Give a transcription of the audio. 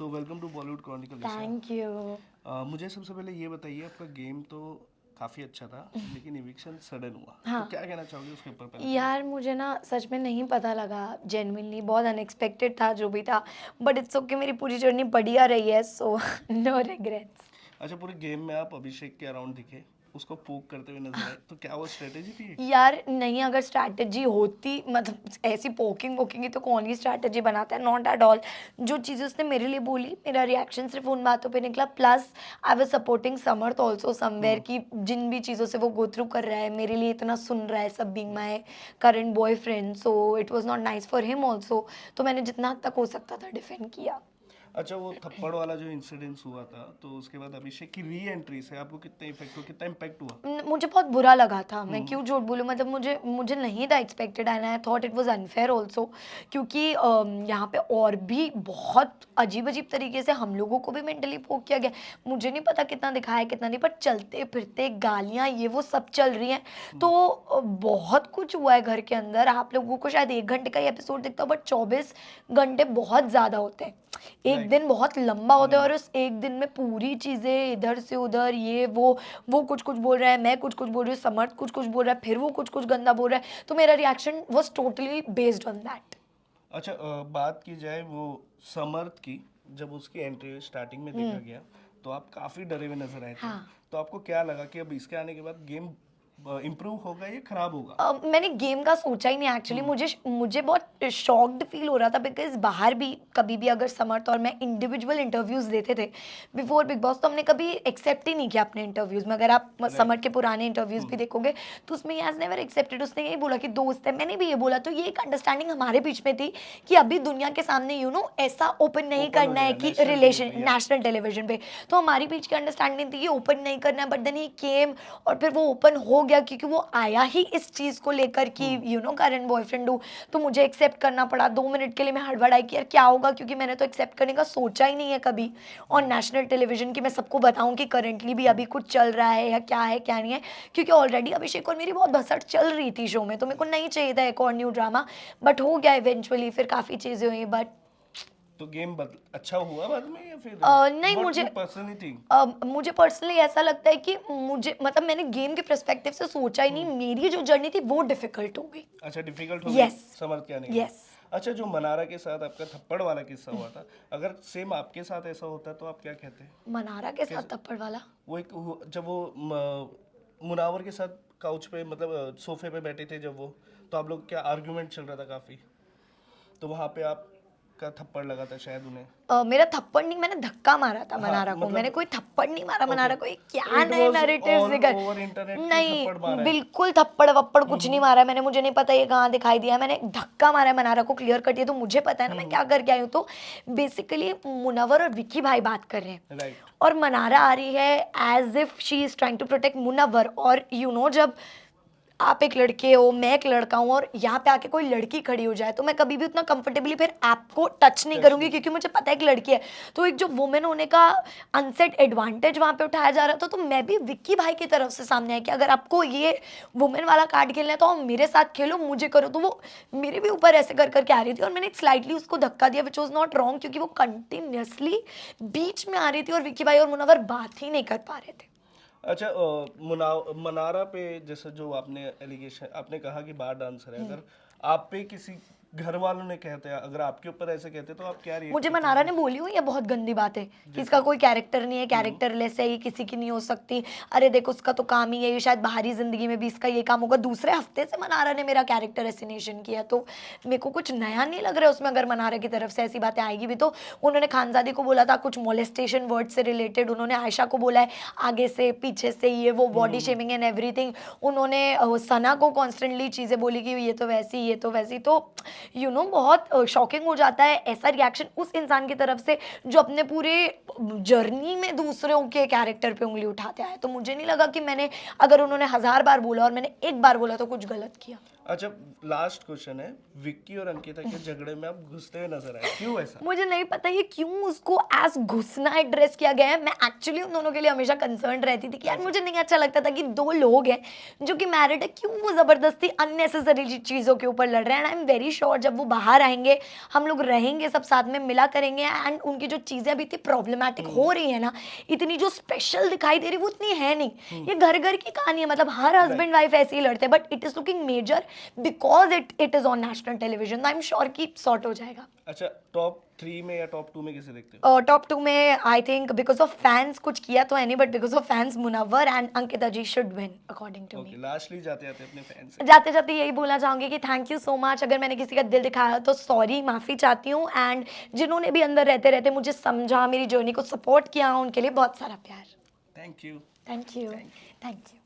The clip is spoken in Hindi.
तो welcome to Bollywood chronicle Isha. Thank you. मुझे सबसे पहले ये बताइए, आपका गेम तो काफ़ी अच्छा था लेकिन इविक्शन सडन हुआ, तो हाँ क्या कहना चाहोगे उसके ऊपर पहले तो? यार, मुझे ना सच में नहीं पता लगा। जेन्युइनली बहुत अनएक्सपेक्टेड था जो भी था। बट इट्स ओके, मेरी पूरी जर्नी बढ़िया रही है, सो नो रिग्रेट्स। अच्छा, पूरे गेम में आप अभिषेक के अराउंड दिखे, उसको पोक करते हुए नजर आए, तो क्या वो स्ट्रेटेजी थी? यार नहीं, अगर स्ट्रैटेजी होती, मतलब ऐसी पोकिंग वोकिंग की, तो कौन ही स्ट्रैटेजी बनाता है? Not at all. जो चीज़ें उसने मेरे लिए बोली, मेरा रिएक्शन सिर्फ उन बातों पे निकला। Plus I was supporting Samarth also somewhere, hmm. कि जिन भी चीज़ों से वो गो थ्रू कर रहा है, मेरे लिए इतना सुन रहा है, सब being my current boyfriend, so it was not nice for him also. तो मैंने जितना हद तक हो सकता था डिफेंड किया। अच्छा, वो थप्पड़ वाला जो इंसिडेंस हुआ था, तो उसके बाद अभिषेक की री एंट्री से आपको कितना इफेक्ट हुआ, कितना इम्पैक्ट हुआ? मुझे बहुत बुरा लगा था, मैं हम्म। क्यों झूठ बोलूँ। मतलब मुझे मुझे नहीं था expected, and I thought it was unfair also. क्योंकि यहाँ पे और भी बहुत अजीब अजीब तरीके से हम लोगों को भी मेंटली पोक किया गया। मुझे नहीं पता कितना दिखाया कितना नहीं, पर चलते फिरते गालियाँ ये वो सब चल रही हैं। तो बहुत कुछ हुआ है घर के अंदर। आप लोगों को शायद 1 घंटे का ही एपिसोड दिखता हो, बट 24 घंटे बहुत ज़्यादा होते हैं। एक राइट। दिन बहुत लंबा होता है, लंबा। और उस एक दिन में पूरी चीज़ें इधर से उधर, ये वो कुछ कुछ बोल रहा है, मैं कुछ कुछ बोल रही हूँ, समर्थ कुछ कुछ बोल रहा है, फिर वो कुछ कुछ गंदा बोल रहा है। तो मेरा reaction was totally based on that. अच्छा, बात की जाए वो समर्थ की, जब उसकी एंट्री स्टार्टिंग में देखा गया तो आप काफ़ी डरे हुए नजर आए थे। हाँ। तो आपको क्या लगा कि अब इसके आने के बाद गेम इम्प्रूव होगा या खराब होगा? मैंने गेम का सोचा ही नहीं एक्चुअली। हम्म। मुझे मुझे बहुत शॉक्ड फील हो रहा था, बिकॉज बाहर भी कभी भी अगर समर्थ और मैं इंडिविजुअल इंटरव्यूज देते थे बिफोर बिग बॉस, तो हमने कभी एक्सेप्ट ही नहीं किया अपने इंटरव्यूज में। अगर आप राइट। समर्थ के पुराने इंटरव्यूज भी देखोगे, तो उसमें ही हैज नेवर एक्सेप्टेड। उसने यही बोला कि दोस्त है, मैंने भी ये बोला। तो ये एक अंडरस्टैंडिंग हमारे बीच में थी कि अभी दुनिया के सामने ऐसा ओपन नहीं ओपन हो करना है जाएगा कि नेशनल टीवी रिलेशन पे या। नेशनल टेलीविजन पे। तो हमारी बीच की अंडरस्टैंडिंग थी कि ओपन नहीं करना है, बट देन ही केम, और फिर वो ओपन हो गया, क्योंकि वो आया ही इस चीज को लेकर कि करंट बॉयफ्रेंड हूँ। तो मुझे एक्सेप्ट करना पड़ा। 2 मिनट के लिए मैं हड़बड़ाई कि यार क्या होगा, क्योंकि मैंने तो एक्सेप्ट करने का सोचा ही नहीं है कभी ऑन नेशनल टेलीविजन, कि मैं सबको बताऊं कि करंटली भी अभी कुछ चल रहा है या क्या नहीं है। क्योंकि ऑलरेडी अभिषेक और मेरी बहुत भसड़ चल रही थी शो में, तो मेरे को नहीं चाहिए था एक और न्यू ड्रामा। बट हो गया इवेंचुअली, फिर काफ़ी चीज़ें हुई। बट तो गेम अच्छा हुआ बाद में या फिर नहीं, व्हाट यू पर्सनली थिंक? मुझे पर्सनली ऐसा लगता है कि मुझे, मतलब मैंने गेम के पर्सपेक्टिव से सोचा ही नहीं। मेरी जो जर्नी थी वो डिफिकल्ट हो गई। अच्छा, डिफिकल्ट हो गई यस। समझ के आने के बाद। यस। अच्छा, जो मनारा के साथ आपका थप्पड़ वाला किस्सा हुआ था, अगर सेम आपके साथ ऐसा होता तो आप क्या कहते? मनारा के साथ कैसे? थप्पड़ वाला? वो जब वो मुनावर के साथ काउच पे, मतलब सोफे पे बैठे थे जब वो, तो आप लोग क्या आर्ग्यूमेंट चल रहा था काफी, तो वहां पे आपका थप्पड़ लगा था शायद उन्हें। मेरा थप्पड़ नहीं, मैंने धक्का मारा था हाँ मनारा को। मैंने मतलब। कोई थप्पड़ नहीं मारा ओके। मनारा को। ये तो क्या इट नए वाज नैरेटिव्स ऑल लेकर? ओवर इंटरनेट की थप्पड़ नहीं, मारा है। बिल्कुल थप्पड़ वप्पड़ कुछ नहीं मारा है मैंने। मुझे नहीं पता ये कहाँ दिखाई दिया है। मैंने धक्का मारा है मनारा को, क्लियर कट। ये तो मुझे पता है ना मैं क्या करके आई हूँ। तो बेसिकली मुनव्वर और विक्की भाई बात कर रहे हैं, राइट। और मनारा आ रही है as if she is trying to protect Munawar. और जब आप एक लड़के हो, मैं एक लड़का हूँ, और यहाँ पे आके कोई लड़की खड़ी हो जाए, तो मैं कभी भी उतना कंफर्टेबली फिर आपको टच नहीं टच करूंगी, नहीं क्योंकि किया। मुझे पता है कि लड़की है। तो एक जो वुमेन होने का अनसेट एडवांटेज वहां पे उठाया जा रहा था, तो मैं भी विक्की भाई की तरफ से सामने आई कि अगर आपको ये वुमेन वाला कार्ड खेलना है तो आप मेरे साथ खेलो, मुझे करो। तो वो मेरे भी ऊपर ऐसे कर करके आ रही थी, और मैंने स्लाइटली उसको धक्का दिया, विच वॉज नॉट रॉन्ग, क्योंकि वो कंटिन्यूसली बीच में आ रही थी, और विक्की भाई और मुनव्वर बात ही नहीं कर पा रहे थे। अच्छा, मनारा पे जैसे जो आपने एलिगेशन आपने कहा कि बार डांसर है, अगर आप पे किसी घर वालों ने कहते हैं, अगर आपके ऊपर ऐसे कहते तो आप क्या रिएक्ट मुझे करते मनारा उसमें? ने बोली हुई है बहुत गंदी बात है कि इसका जैसे। कोई कैरेक्टर नहीं है, कैरेक्टरलेस है, ये किसी की नहीं हो सकती। अरे देखो, उसका तो काम ही है, ये शायद बाहरी जिंदगी में भी इसका ये काम होगा। दूसरे हफ्ते से मनारा ने मेरा कैरेक्टर एसिनेशन किया, तो मेरे को कुछ नया नहीं लग रहा है उसमें। अगर मनारा की तरफ से ऐसी बातें आएगी भी, तो उन्होंने खानजादी को बोला था कुछ मोलेस्टेशन वर्ड से रिलेटेड। उन्होंने आयशा को बोला है आगे से पीछे से, ये वो बॉडी शेमिंग एंड एवरीथिंग। उन्होंने सना को कॉन्स्टेंटली चीज़ें बोली कि ये तो वैसी, ये तो वैसी। तो बहुत शॉकिंग हो जाता है ऐसा रिएक्शन उस इंसान की तरफ से जो अपने पूरे जर्नी में दूसरों के कैरेक्टर पे उंगली उठाते आए। तो मुझे नहीं लगा कि मैंने, अगर उन्होंने 1000 बार बोला और मैंने एक बार बोला, तो कुछ गलत किया। अच्छा, लास्ट क्वेश्चन है, विक्की और अंकिता के झगड़े में आप घुसते हुए नजर आए, क्यों ऐसा? मुझे नहीं पता ये क्यों उसको एज घुसना एड्रेस किया गया है। मैं एक्चुअली उन दोनों के लिए हमेशा कंसर्न रहती थी कि यार मुझे नहीं अच्छा लगता था कि दो लोग हैं जो कि मैरिड है, क्यों वो जबरदस्ती अननेसेसरी चीज़ों के ऊपर लड़ रहे हैं। And I am very sure जब वो बाहर आएंगे, हम लोग रहेंगे सब साथ में मिला करेंगे, एंड उनकी जो चीज़ें अभी इतनी प्रॉब्लमेटिक हो रही है ना, इतनी जो स्पेशल दिखाई दे रही वो उतनी है नहीं। ये घर घर की कहानी है, मतलब हर हस्बैंड वाइफ ऐसे ही लड़ते हैं, but it is looking major because it is on national television. I am sure कि सॉर्ट हो जाएगा। अच्छा, टॉप 3 में या टॉप 2 में किसे देखते हो? टॉप 2 में I think because of fans कुछ किया तो है नहीं, but because of fans Munawar and Ankita ji should win according to okay, me. Lastly जाते जाते अपने फैंस से जाते जाते यही बोलना चाहूंगी कि थैंक यू सो मच। अगर मैंने किसी का दिल दिखाया तो सॉरी, माफ़ी चाहती हूँ। एंड जिन्होंने भी अंदर रहते रहते मुझे समझा, मेरी जर्नी को सपोर्ट किया, उनके लिए बहुत सारा प्यार। Thank you. Thank you. Thank you.